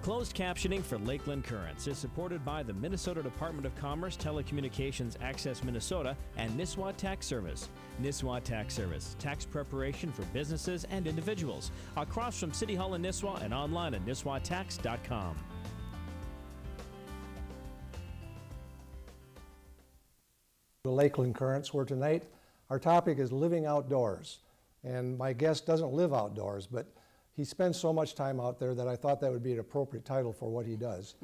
Closed captioning for Lakeland Currents is supported by the Minnesota Department of Commerce, Telecommunications Access Minnesota, and Nisswa Tax Service. Nisswa Tax Service, tax preparation for businesses and individuals. Across from City Hall in Nisswa and online at nisswatax.com. The Lakeland Currents, where tonight our topic is living outdoors. And my guest doesn't live outdoors, but he spends so much time out there that I thought that would be an appropriate title for what he does.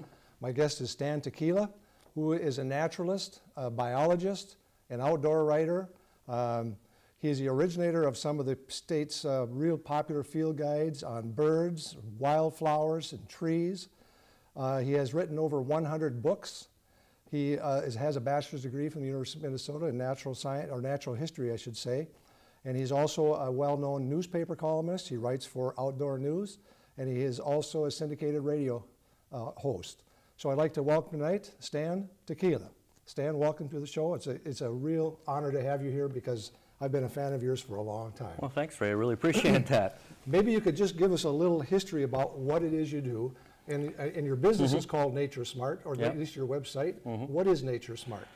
My guest is Stan Tequila, who is a naturalist, a biologist, an outdoor writer. He is the originator of some of the state's real popular field guides on birds, wildflowers, and trees. He has written over 100 books. He has a bachelor's degree from the University of Minnesota in natural science, or natural history, I should say. And he's also a well-known newspaper columnist. He writes for Outdoor News, and he is also a syndicated radio host. So I'd like to welcome tonight Stan Tequila. Stan, welcome to the show. It's a real honor to have you here because I've been a fan of yours for a long time. Well, thanks, Ray. I really appreciate that. Maybe you could just give us a little history about what it is you do. And your business is called Nature Smart, or at least your website. What is Nature Smart?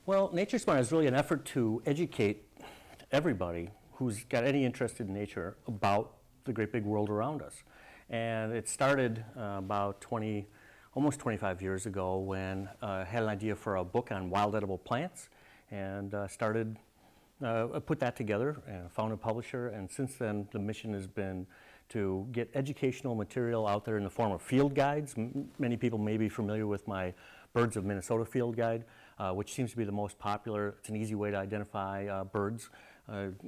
Well, Nature Smart is really an effort to educate everybody who's got any interest in nature about the great big world around us. And it started about almost 25 years ago when I had an idea for a book on wild edible plants, and put that together and found a publisher. And since then, the mission has been to get educational material out there in the form of field guides. Many people may be familiar with my Birds of Minnesota field guide, which seems to be the most popular. It's an easy way to identify birds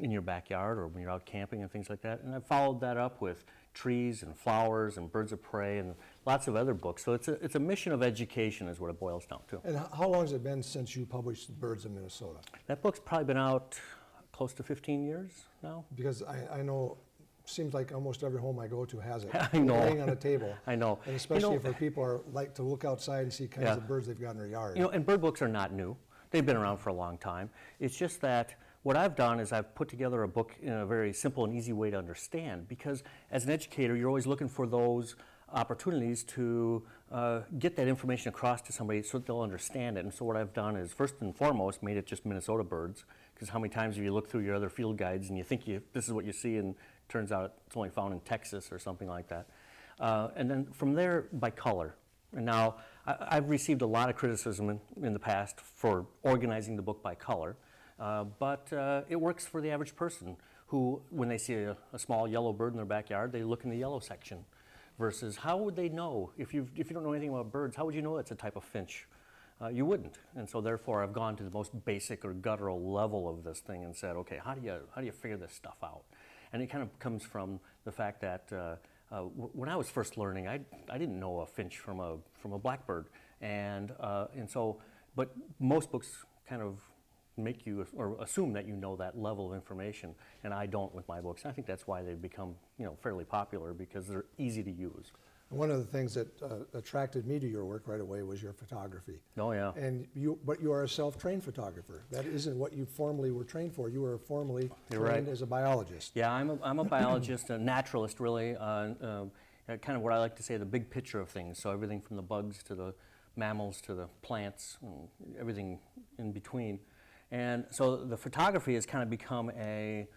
in your backyard or when you're out camping and things like that. And I followed that up with trees and flowers and birds of prey and lots of other books. So it's a mission of education is what it boils down to. And how long has it been since you published Birds of Minnesota? That book's probably been out close to 15 years now. Because I know, seems like almost every home I go to has it. I know. Laying on a table. I know. And especially for people who like to look outside and see kinds of birds they've got in their yard. And bird books are not new. They've been around for a long time. It's just that what I've done is I've put together a book in a very simple and easy way to understand, because as an educator, you're always looking for those opportunities to get that information across to somebody so that they'll understand it. And so what I've done is, first and foremost, made it just Minnesota birds, because how many times have you looked through your other field guides and you think this is what you see, and turns out it's only found in Texas or something like that. And then from there, by color. And now, I've received a lot of criticism in the past for organizing the book by color, but it works for the average person who, when they see a small yellow bird in their backyard, they look in the yellow section. Versus, how would they know, if you don't know anything about birds, how would you know it's a type of finch? You wouldn't. And so therefore, I've gone to the most basic or guttural level of this thing and said, okay, how do you figure this stuff out? And it kind of comes from the fact that when I was first learning, I didn't know a finch from a blackbird, and so, but most books kind of make you or assume that you know that level of information, and I don't with my books. I think that's why they've become fairly popular, because they're easy to use. One of the things that attracted me to your work right away was your photography. Oh, yeah. But you are a self-trained photographer. That isn't what you formally were trained for. You were formally trained right. as a biologist. Yeah, I'm a biologist, a naturalist, really. Kind of what I like to say, the big picture of things. So everything from the bugs to the mammals to the plants, and everything in between. And so the photography has kind of become a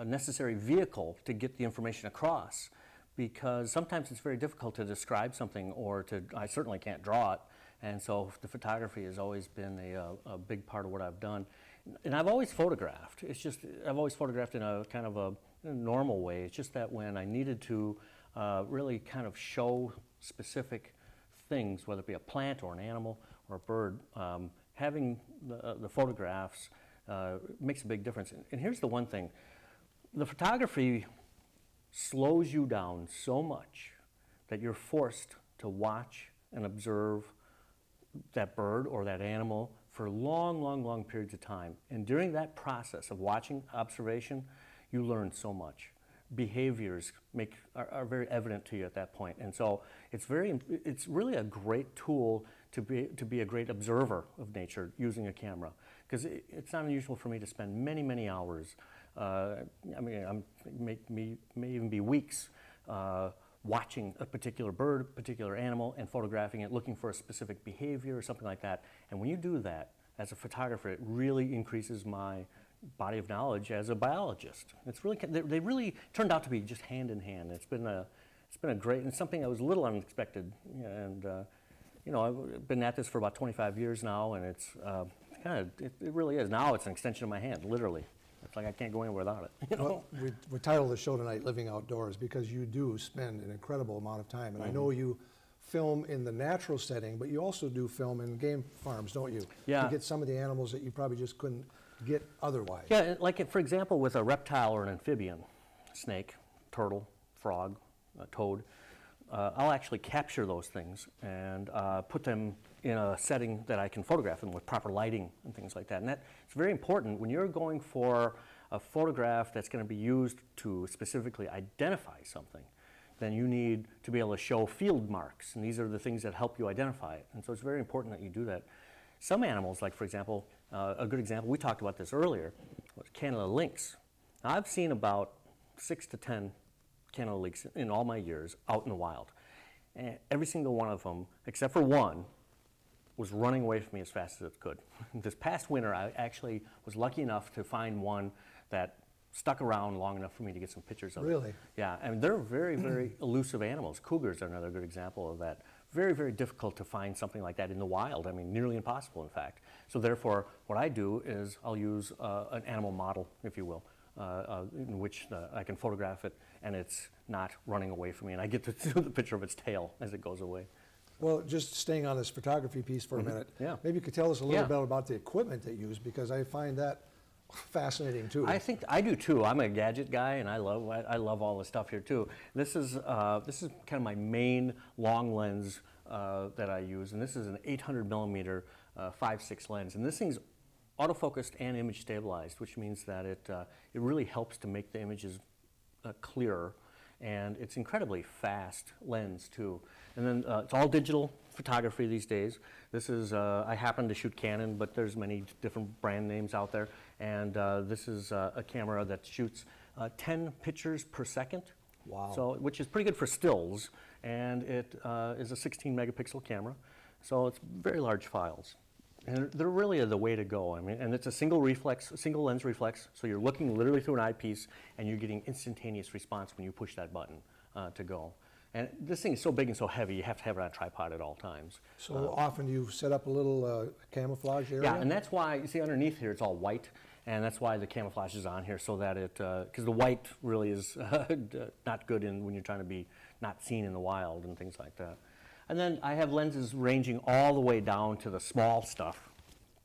necessary vehicle to get the information across, because sometimes it's very difficult to describe something, or I certainly can't draw it, and so the photography has always been a big part of what I've done. And I've always photographed. It's just, I've always photographed in a kind of a normal way. It's just that when I needed to really kind of show specific things, whether it be a plant or an animal or a bird, having the photographs makes a big difference. And here's the one thing. The photography slows you down so much that you're forced to watch and observe that bird or that animal for long, long, long periods of time. And during that process of watching, observation, you learn so much. Behaviors are very evident to you at that point. And so it's really a great tool to be a great observer of nature using a camera, because it's not unusual for me to spend many, many hours. I mean, may even be weeks watching a particular bird, particular animal, and photographing it, looking for a specific behavior or something like that. And when you do that, as a photographer, it really increases my body of knowledge as a biologist. It's really, they really turned out to be just hand in hand. It's been a great, and something that was a little unexpected. And you know, I've been at this for about 25 years now, and it's it really is. Now it's an extension of my hand, literally. It's like I can't go anywhere without it. You know? Well, we titled the show tonight "Living Outdoors" because you do spend an incredible amount of time, and I know you film in the natural setting, but you also do film in game farms, don't you? Yeah. To get some of the animals that you probably just couldn't get otherwise. Yeah, like for example, with a reptile or an amphibian, snake, turtle, frog, toad, I'll actually capture those things and put them in a setting that I can photograph them with proper lighting and things like that. And it's very important when you're going for a photograph that's going to be used to specifically identify something. Then you need to be able to show field marks, and these are the things that help you identify it. And so it's very important that you do that. Some animals, like for example, a good example, we talked about this earlier, was Canada lynx. Now, I've seen about 6 to 10 Canada lynx in all my years out in the wild. And every single one of them, except for one, was running away from me as fast as it could. This past winter, I actually was lucky enough to find one that stuck around long enough for me to get some pictures of it. Really? Yeah, and they're very, very elusive animals. Cougars are another good example of that. Very, very difficult to find something like that in the wild. I mean, nearly impossible, in fact. So therefore, what I do is I'll use an animal model, if you will, in which I can photograph it, and it's not running away from me, and I get to see the picture of its tail as it goes away. Well, just staying on this photography piece for a minute, Yeah. maybe you could tell us a little Yeah. bit about the equipment that you use, because I find that fascinating too. I think I do too. I'm a gadget guy, and I love all the stuff here too. This is kind of my main long lens that I use, and this is an 800 millimeter 5.6 lens, and this thing's autofocused and image stabilized, which means that it really helps to make the images clearer, and it's incredibly fast lens too. And then it's all digital photography these days. This is I happen to shoot Canon, but there's many different brand names out there. And this is a camera that shoots 10 pictures per second. Wow. So, which is pretty good for stills. And it is a 16 megapixel camera. So it's very large files. And they're really the way to go. I mean, and it's a single lens reflex. So you're looking literally through an eyepiece, and you're getting instantaneous response when you push that button to go. And this thing is so big and so heavy, you have to have it on a tripod at all times. So often you set up a little camouflage area? Yeah, and that's why, you see underneath here, it's all white, and that's why the camouflage is on here, so that it, because the white really is not good when you're trying to be not seen in the wild and things like that. And then I have lenses ranging all the way down to the small stuff.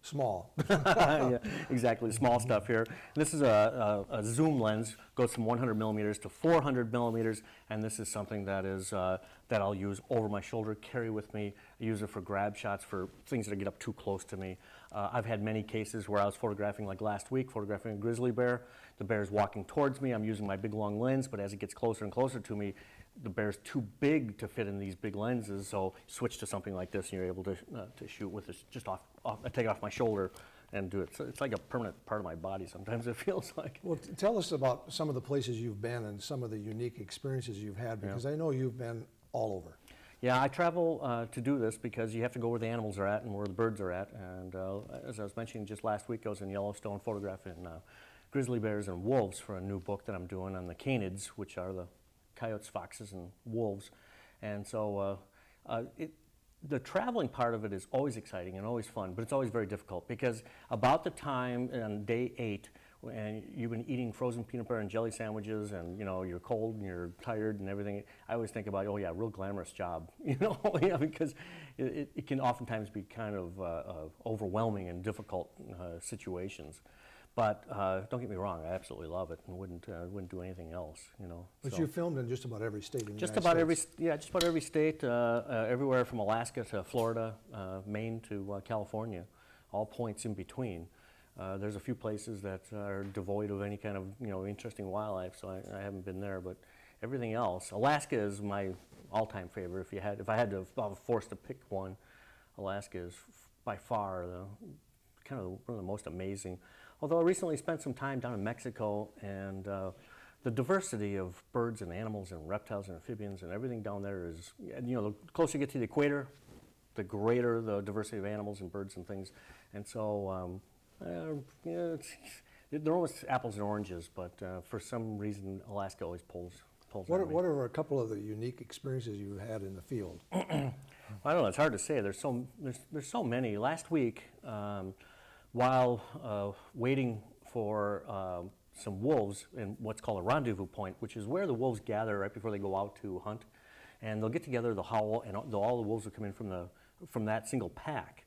Small. Yeah, exactly, small stuff here. This is a zoom lens, goes from 100 millimeters to 400 millimeters, and this is something that is that I'll use over my shoulder, carry with me. I use it for grab shots for things that get up too close to me. I've had many cases where I was photographing, like last week, photographing a grizzly bear. The bear's walking towards me. I'm using my big long lens, but as it gets closer and closer to me, the bear's too big to fit in these big lenses, so switch to something like this, and you're able to shoot with this just off. I take it off my shoulder and do it. So it's like a permanent part of my body sometimes, it feels like. Well, tell us about some of the places you've been and some of the unique experiences you've had, because I know you've been all over. Yeah, I travel to do this because you have to go where the animals are at and where the birds are at. And as I was mentioning just last week, I was in Yellowstone photographing grizzly bears and wolves for a new book that I'm doing on the canids, which are the coyotes, foxes, and wolves. And so the traveling part of it is always exciting and always fun, but it's always very difficult, because about the time on day 8, and you've been eating frozen peanut butter and jelly sandwiches, and you know you're cold and you're tired and everything, I always think about, oh yeah, real glamorous job, you know, yeah, because it can oftentimes be kind of overwhelming and difficult situations. But don't get me wrong, I absolutely love it and wouldn't do anything else, you know. But so. you filmed in just about every state in the Just United about States. just about every state, everywhere from Alaska to Florida, Maine to California, all points in between. There's a few places that are devoid of any kind of interesting wildlife, so I haven't been there. But everything else, Alaska is my all-time favorite. If I was forced to pick one, Alaska is by far one of the most amazing. Although I recently spent some time down in Mexico, and the diversity of birds and animals and reptiles and amphibians and everything down there is, you know, the closer you get to the equator, the greater the diversity of animals and birds and things. And so, yeah, they're almost apples and oranges, but for some reason, Alaska always pulls What on me. are a couple of the unique experiences you had in the field? I don't know. It's hard to say. There's so many. Last week, while waiting for some wolves in what's called a rendezvous point, which is where the wolves gather right before they go out to hunt, and they'll get together, they'll howl, and all the wolves will come in from that single pack,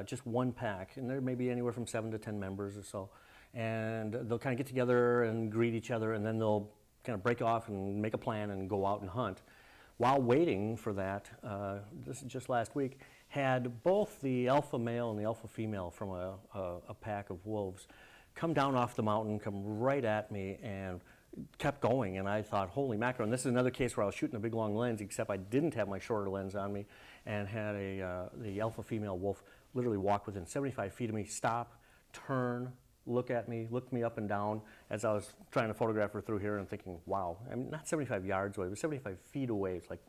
just one pack, and there may be anywhere from 7 to 10 members or so, and they'll kind of get together and greet each other, and then they'll kind of break off and make a plan and go out and hunt. While waiting for that, this is just last week, had both the alpha male and the alpha female from a pack of wolves come down off the mountain, come right at me, and kept going. And I thought, holy mackerel. And this is another case where I was shooting a big long lens, except I didn't have my shorter lens on me, and had the alpha female wolf literally walk within 75 feet of me, stop, turn, look at me, look me up and down as I was trying to photograph her through here, and thinking, wow, I mean, not 75 yards away, but 75 feet away. It's like,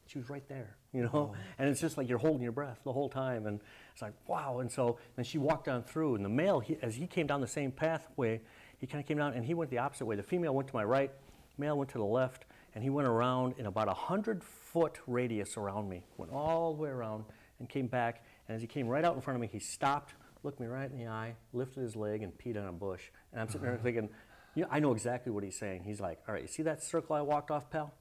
she was right there, you know? Oh. And it's just like you're holding your breath the whole time, and it's like, wow. And so then she walked on through, and the male, as he came down the same pathway, he kind of came down, and he went the opposite way. The female went to my right, male went to the left, and he went around in about 100-foot radius around me, went all the way around, and came back, and as he came right out in front of me, he stopped, looked me right in the eye, lifted his leg, and peed on a bush. And I'm sitting there thinking, you know, I know exactly what he's saying. He's like, all right, you see that circle I walked off, pal?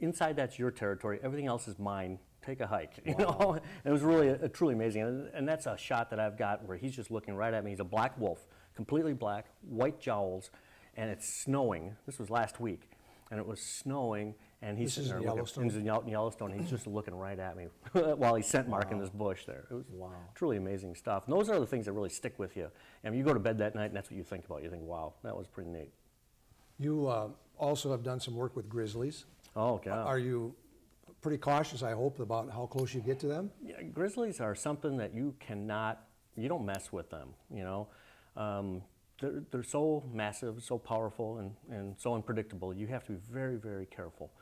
Inside that's your territory. Everything else is mine. Take a hike. You know, and it was really truly amazing. And that's a shot that I've got where he's just looking right at me. He's a black wolf, completely black, white jowls, and it's snowing. This was last week, and it was snowing. And he's sitting there looking. He's in Yellowstone. He's just looking right at me while he's scent marking this bush there. It was truly amazing stuff. And those are the things that really stick with you. And you go to bed that night, and that's what you think about. You think, wow, that was pretty neat. You also have done some work with grizzlies. Oh, okay. Are you pretty cautious, I hope, about how close you get to them? Yeah, grizzlies are something that you don't mess with them, you know. They're so massive, so powerful, and so unpredictable. You have to be very, very careful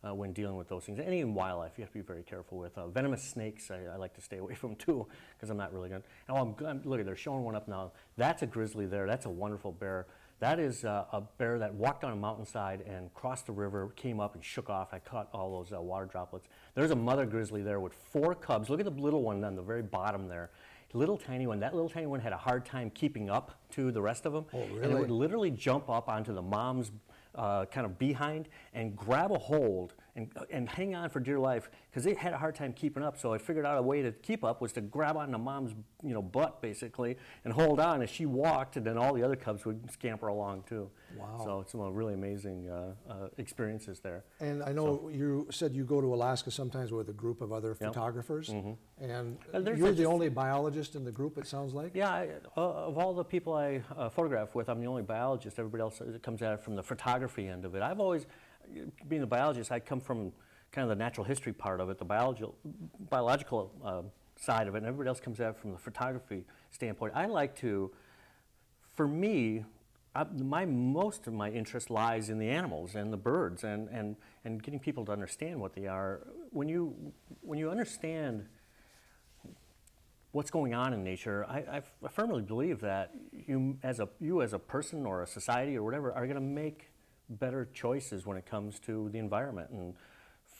when dealing with those things. Any wildlife you have to be very careful with. Venomous snakes, I like to stay away from too, because I'm not really good. Oh, look, they're showing one up now. That's a grizzly there. That's a wonderful bear. That is a bear that walked on a mountainside and crossed the river, came up and shook off. I caught all those water droplets. There's a mother grizzly there with 4 cubs. Look at the little one on the very bottom there. Little tiny one. That little tiny one had a hard time keeping up to the rest of them. Oh, really? And it would literally jump up onto the mom's kind of behind and grab a hold and hang on for dear life, because it had a hard time keeping up. So I figured out a way to keep up was to grab onto mom's butt basically and hold on as she walked, and then all the other cubs would scamper along too. Wow. So it's some really amazing experiences there. And I know you said you go to Alaska sometimes with a group of other photographers, and you're the only biologist in the group, it sounds like? Yeah, of all the people I photograph with, I'm the only biologist. Everybody else comes at it from the photography end of it. I've always, being a biologist, I come from kind of the natural history part of it, the biological side of it, and everybody else comes at it from the photography standpoint. I like to, for me, most of my interest lies in the animals and the birds and getting people to understand what they are. When you understand what's going on in nature, I firmly believe that you as a person or a society or whatever are going to make better choices when it comes to the environment. And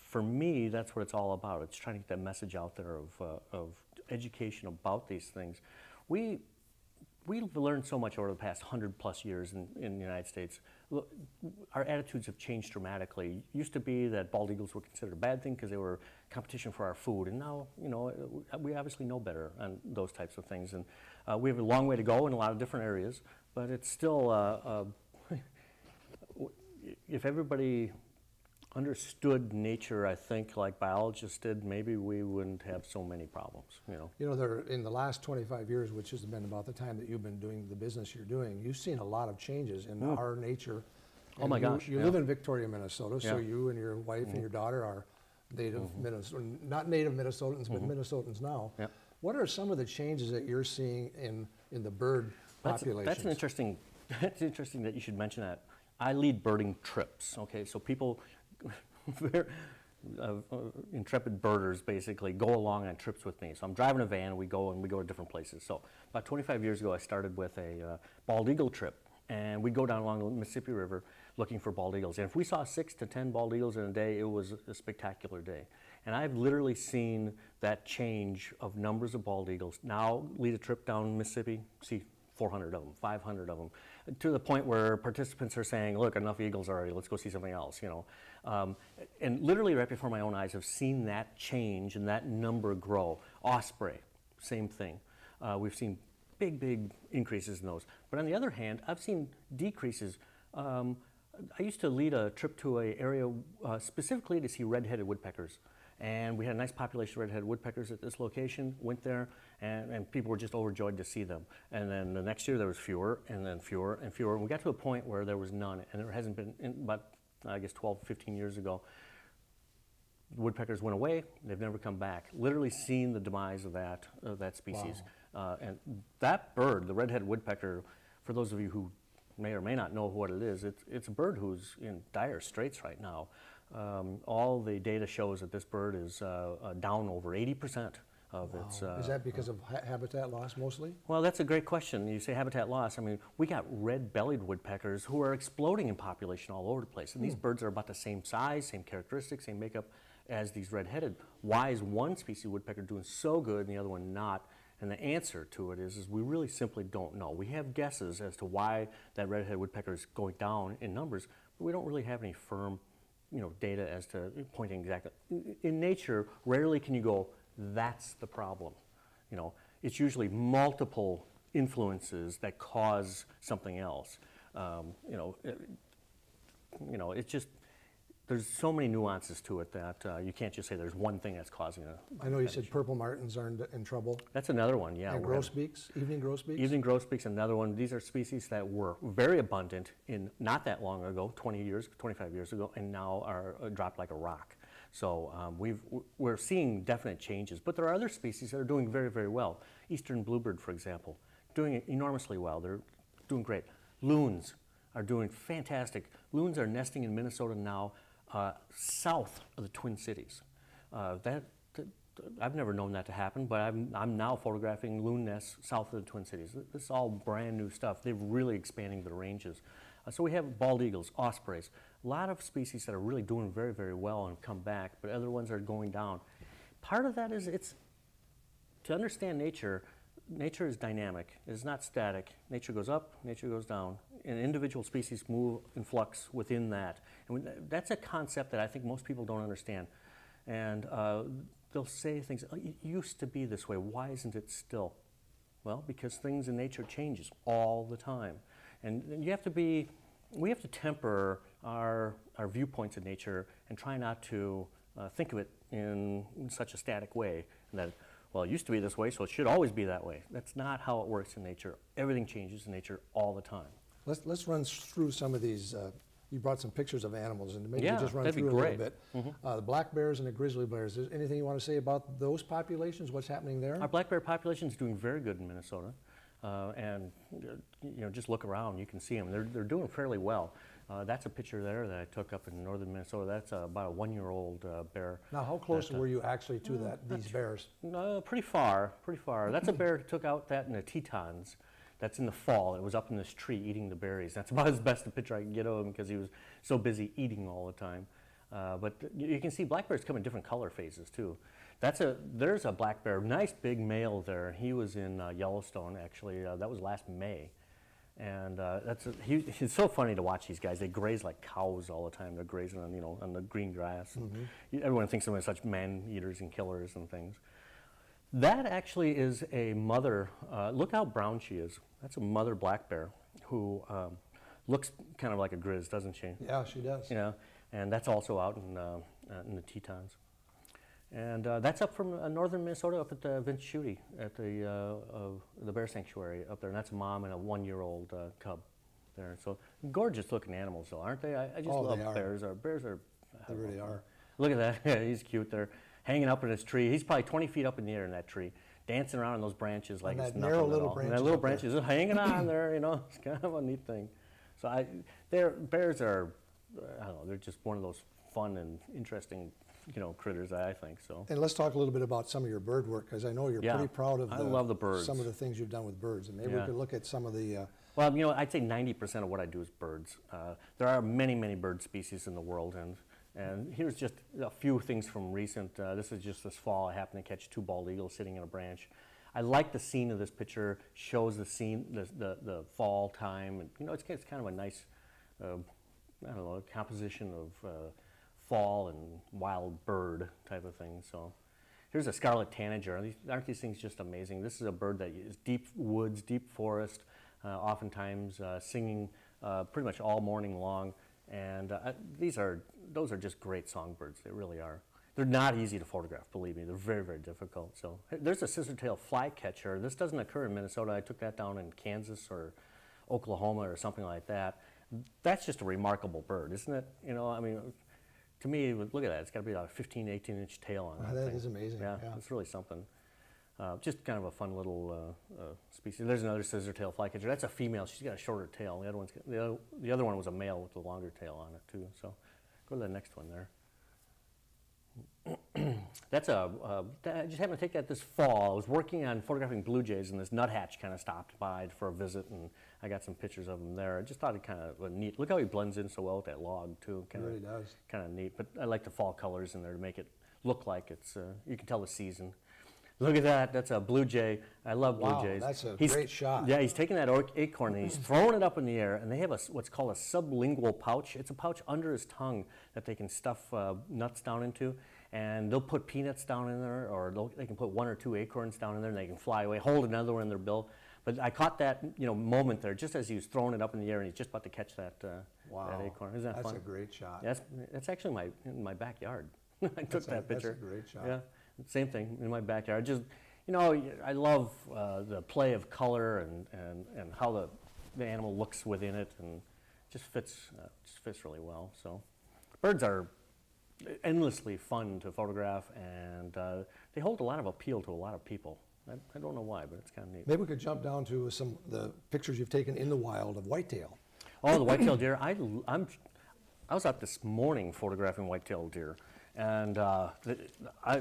for me, that's what it's all about. It's trying to get that message out there of education about these things. We've learned so much over the past 100+ years in the United States. Look, our attitudes have changed dramatically. It used to be that bald eagles were considered a bad thing because they were competition for our food, and now, you know, we obviously know better on those types of things. And we have a long way to go in a lot of different areas, but it's still, if everybody understood nature, I think, like biologists did, maybe we wouldn't have so many problems, you know. You know, in the last 25 years, which has been about the time that you've been doing the business you're doing, you've seen a lot of changes in our nature. Oh my gosh. You live in Victoria, Minnesota, so you and your wife and your daughter are native Minnesotans, not native Minnesotans, but Minnesotans now. Yep. What are some of the changes that you're seeing in the bird population? That's interesting that you should mention that. I lead birding trips, okay? So people, intrepid birders basically go along on trips with me. So I'm driving a van, and we go to different places. So about 25 years ago, I started with a bald eagle trip, and we'd go down along the Mississippi River looking for bald eagles. And if we saw 6 to 10 bald eagles in a day, it was a spectacular day. And I've literally seen that change of numbers of bald eagles. Now lead a trip down Mississippi, see 400 of them, 500 of them, to the point where participants are saying, look, enough eagles already, let's go see something else, you know. And literally right before my own eyes, I've seen that change and that number grow. Osprey, same thing. We've seen big increases in those. But on the other hand, I've seen decreases. I used to lead a trip to an area specifically to see red-headed woodpeckers. And we had a nice population of red-headed woodpeckers at this location, went there, and people were just overjoyed to see them. And then the next year there was fewer, and then fewer and fewer. And we got to a point where there was none, and there hasn't been, about, I guess, 12, 15 years ago, woodpeckers went away, they've never come back. Literally seen the demise of that species. Wow. And that bird, the red-headed woodpecker, for those of you who may or may not know what it is, it's a bird who's in dire straits right now. All the data shows that this bird is down over 80% of its... Is that because of habitat loss mostly? Well, that's a great question. You say habitat loss. I mean, we got red-bellied woodpeckers who are exploding in population all over the place. And these birds are about the same size, same characteristics, same makeup as these red-headed. Why is one species of woodpecker doing so good and the other one not? And the answer to it is we really simply don't know. We have guesses as to why that red-headed woodpecker is going down in numbers, but we don't really have any firm data as to pointing exactly. In nature, rarely can you go, that's the problem. It's usually multiple influences that cause something else. It's just, there's so many nuances to it that you can't just say there's one thing that's causing it. I know you said purple martins are in trouble. That's another one, yeah. And grosbeaks, evening grosbeaks? Evening grosbeaks, another one. These are species that were very abundant in not that long ago, 20 years, 25 years ago, and now are dropped like a rock. So we're seeing definite changes, but there are other species that are doing very, very well. Eastern bluebird, for example, doing enormously well. They're doing great. Loons are doing fantastic. Loons are nesting in Minnesota now, south of the Twin Cities. I've never known that to happen, but I'm now photographing loon nests south of the Twin Cities. This is all brand new stuff. They're really expanding the ranges. So we have bald eagles, ospreys, a lot of species that are really doing very, very well and come back, but other ones are going down. Part of that is to understand nature. Nature is dynamic. It is not static. Nature goes up, nature goes down, and individual species move in flux within that. And that's a concept that I think most people don't understand. And they'll say things, oh, it used to be this way, why isn't it still? Well, because things in nature changes all the time. And we have to temper our viewpoints of nature and try not to think of it in such a static way that, well, it used to be this way, so it should always be that way. That's not how it works in nature. Everything changes in nature all the time. Let's run through some of these. You brought some pictures of animals, and maybe yeah, just run through a little bit. The black bears and the grizzly bears. Is there anything you want to say about those populations? What's happening there? Our black bear population is doing very good in Minnesota, and just look around, you can see them. They're doing fairly well. That's a picture there that I took up in northern Minnesota. That's about a one-year-old bear. Now, how close were you actually to these bears? Pretty far, pretty far. That's a bear that took out that in the Tetons. That's in the fall. It was up in this tree eating the berries. That's about as best a picture I could get of him because he was so busy eating all the time. But you can see black bears come in different color phases too. There's a black bear, nice big male there. He was in Yellowstone actually. That was last May. And it's so funny to watch these guys. They graze like cows all the time. They're grazing on the green grass. Everyone thinks of them as such man-eaters and killers and things. That actually is a mother. Look how brown she is. That's a mother black bear who looks kind of like a grizz, doesn't she? Yeah, she does. Yeah, and that's also out in the Tetons. And that's up from northern Minnesota, up at the Vince Schutte at the bear sanctuary up there. And that's a mom and a one-year-old cub there. So gorgeous looking animals, though, aren't they? I just love bears. Bears are. They really are. Look at that. Yeah, he's cute there, hanging up in his tree. He's probably 20 feet up in the air in that tree, dancing around in those branches like it's nothing at all. And that little branch is just hanging on there. It's kind of a neat thing. So bears are, I don't know, they're just one of those fun and interesting, critters, I think. So. And let's talk a little bit about some of your bird work, because I know you're pretty proud of I love the birds. Some of the things you've done with birds, and maybe we could look at some of the. Well, I'd say 90% of what I do is birds. There are many, many bird species in the world, and here's just a few things from recent. This is just this fall. I happened to catch 2 bald eagles sitting in a branch. I like the scene of this picture. Shows the scene, the fall time, and it's kind of a nice, I don't know, composition of fall and wild bird type of thing. So here's a scarlet tanager. Aren't these things just amazing? This is a bird that is deep woods, deep forest, oftentimes singing pretty much all morning long. And those are just great songbirds. They really are. They're not easy to photograph, believe me. They're very, very difficult. So there's a scissor-tail flycatcher. This doesn't occur in Minnesota. I took that down in Kansas or Oklahoma or something like that. That's just a remarkable bird, isn't it? To me, look at that. It's got to be about a 15, 18-inch tail on that That thing. is amazing. Yeah, it's really something. Just kind of a fun little species. There's another scissor-tail flycatcher. That's a female. She's got a shorter tail. The other one was a male with a longer tail on it too. So go to the next one there. I just happened to take that this fall. I was working on photographing blue jays, and this nuthatch kind of stopped by for a visit, and I got some pictures of him there. I just thought it kind of neat. Look how he blends in so well with that log too. It really does. Kind of neat. But I like the fall colors in there to make it look like it's. You can tell the season. Look at that. That's a blue jay. I love blue jays. That's a great shot. Yeah, he's taking that acorn and he's throwing it up in the air, and they have what's called a sublingual pouch. It's a pouch under his tongue that they can stuff nuts down into, and they'll put peanuts down in there, or they can put 1 or 2 acorns down in there, and they can fly away, hold another one in their bill. But I caught that moment there just as he was throwing it up in the air, and he's just about to catch that acorn. Isn't that fun? That's a great shot. That's actually in my backyard. I took that picture. That's a great shot. Yeah. Same thing in my backyard. Just, I love the play of color and how the animal looks within it, and just fits really well. So, birds are endlessly fun to photograph, and they hold a lot of appeal to a lot of people. I don't know why, but it's kind of neat. Maybe we could jump down to some of the pictures you've taken in the wild of whitetail. Oh, the white-tailed deer. I was out this morning photographing white-tailed deer. And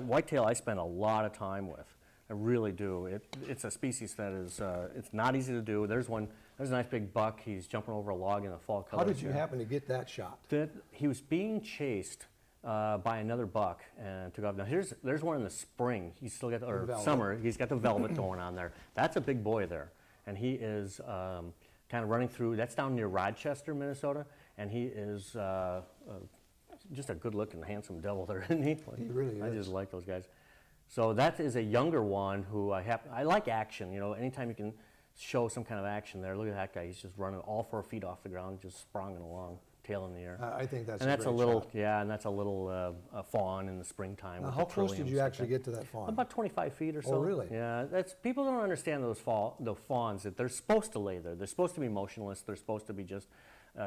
whitetail I spend a lot of time with. I really do. It's a species that is, it's not easy to do. There's a nice big buck. He's jumping over a log in the fall colors. How did you happen to get that shot? He was being chased by another buck and took off. Now there's one in the spring. He's still got, or summer, he's got the velvet going on there. That's a big boy there. And he is kind of running through, that's down near Rochester, Minnesota. And he is just a good-looking, handsome devil there, isn't he? He really is. I just like those guys. So that is a younger one who I like action. Anytime you can show some kind of action there. Look at that guy. He's just running all 4 feet off the ground, just sprawling along, tail in the air. I think that's and a that's great a little, shot. Yeah, and that's a little fawn in the springtime. Now, how close did you actually get to that fawn? About 25 feet or so. Oh, really? Yeah, people don't understand the fawns, that they're supposed to lay there. They're supposed to be motionless. They're supposed to be just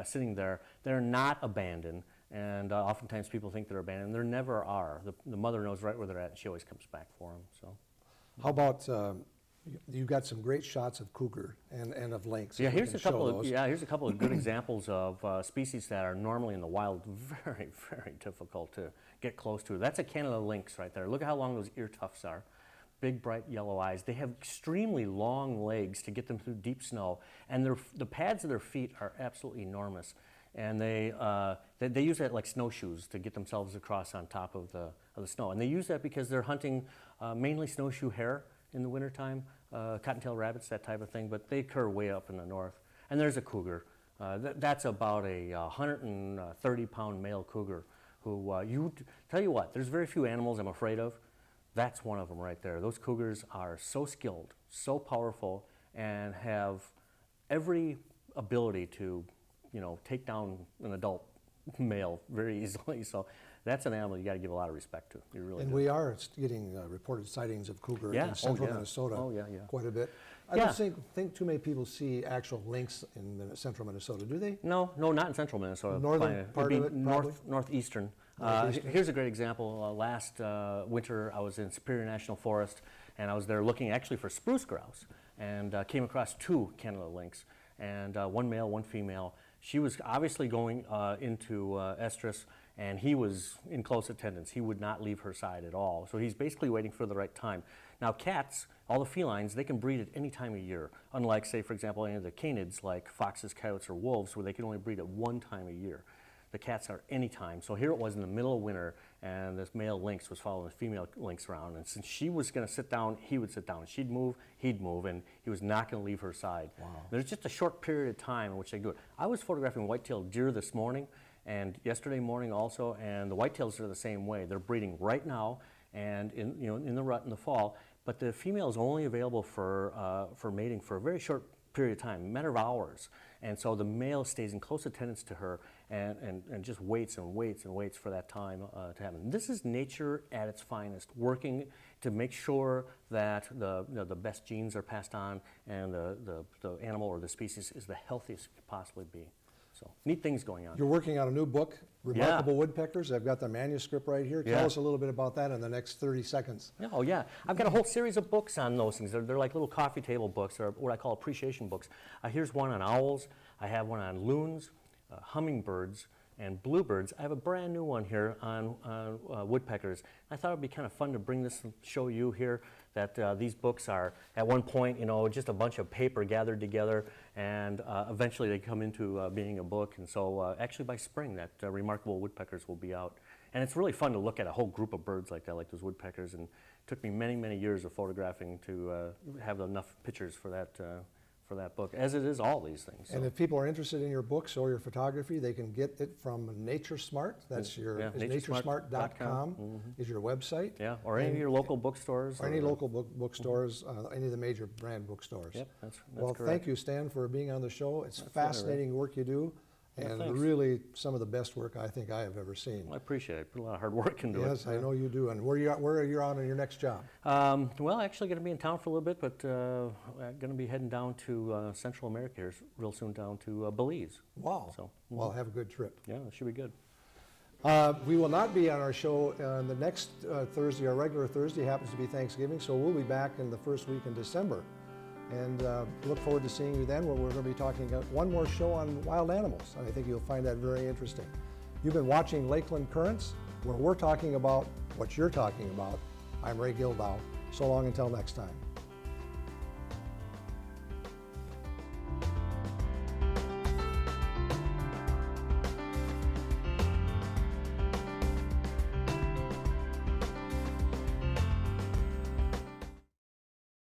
sitting there. They're not abandoned. And oftentimes people think they're abandoned. They never are. The mother knows right where they're at, and she always comes back for them. So, how about you got some great shots of cougar and of lynx? Yeah, here's a couple of good examples of species that are normally in the wild very, very difficult to get close to. That's a Canada lynx right there. Look at how long those ear tufts are. Big, bright yellow eyes. They have extremely long legs to get them through deep snow, and the pads of their feet are absolutely enormous. And they use that like snowshoes to get themselves across on top of the snow. And they use that because they're hunting mainly snowshoe hare in the wintertime, cottontail rabbits, that type of thing, but they occur way up in the north. And there's a cougar. That's about a 130-pound male cougar who, tell you what, there's very few animals I'm afraid of. That's one of them right there. Those cougars are so skilled, so powerful, and have every ability to take down an adult male very easily. So that's an animal you got to give a lot of respect to. You really do. We are getting reported sightings of cougar in central Minnesota quite a bit. I don't think too many people see actual lynx in central Minnesota, do they? No, not in central Minnesota. Northern part of it, northeastern. Here's a great example. Last winter, I was in Superior National Forest, and I was there looking actually for spruce grouse, and came across 2 Canada lynx, and one male, one female. She was obviously going into estrus, and he was in close attendance. He would not leave her side at all. So he's basically waiting for the right time. Now cats, all the felines, they can breed at any time of year. Unlike, say, for example, any of the canids like foxes, coyotes, or wolves, where they can only breed at one time a year. The cats are any time. So here it was in the middle of winter, and this male lynx was following the female lynx around. And since she was going to sit down, he would sit down. She'd move, he'd move, and he was not going to leave her side. Wow. There's just a short period of time in which they do it. I was photographing white-tailed deer this morning, and yesterday morning also, and the whitetails are the same way. They're breeding right now, and in the rut in the fall. But the female is only available for mating for a very short period of time, a matter of hours. And so the male stays in close attendance to her and just waits and waits and waits for that time to happen. This is nature at its finest, working to make sure that the best genes are passed on and the animal or the species is the healthiest it could possibly be. So neat things going on. You're working on a new book, Remarkable Woodpeckers. I've got the manuscript right here. Tell us a little bit about that in the next 30 seconds. Oh yeah, I've got a whole series of books on those things. They're like little coffee table books, or what I call appreciation books. Here's one on owls. I have one on loons, hummingbirds, and bluebirds. I have a brand new one here on woodpeckers. I thought it would be kind of fun to bring this and show you here that these books are, at one point, just a bunch of paper gathered together, and eventually they come into being a book. And so actually by spring, that Remarkable Woodpeckers will be out. And it's really fun to look at a whole group of birds like that, like those woodpeckers. And it took me many, many years of photographing to have enough pictures for that book, as it is all these things. So. And if people are interested in your books or your photography, they can get it from NatureSmart. That's your naturesmart.com is your website. Yeah, or any of your local bookstores. Or any local bookstores, any of the major brand bookstores. Yep, that's well, correct. Thank you, Stan, for being on the show. It's fascinating work you do. And thanks. Really some of the best work I think I have ever seen. Well, I appreciate it. Put a lot of hard work into it. Yes, I know you do. And where are you on in your next job? Well, actually going to be in town for a little bit, but going to be heading down to Central America here real soon, down to Belize. Wow. So, well, have a good trip. Yeah, it should be good. We will not be on our show on the next Thursday. Our regular Thursday happens to be Thanksgiving, so we'll be back in the first week in December. And look forward to seeing you then, where we're going to be talking about one more show on wild animals. And I think you'll find that very interesting. You've been watching Lakeland Currents, where we're talking about what you're talking about. I'm Ray Gildow. So long until next time.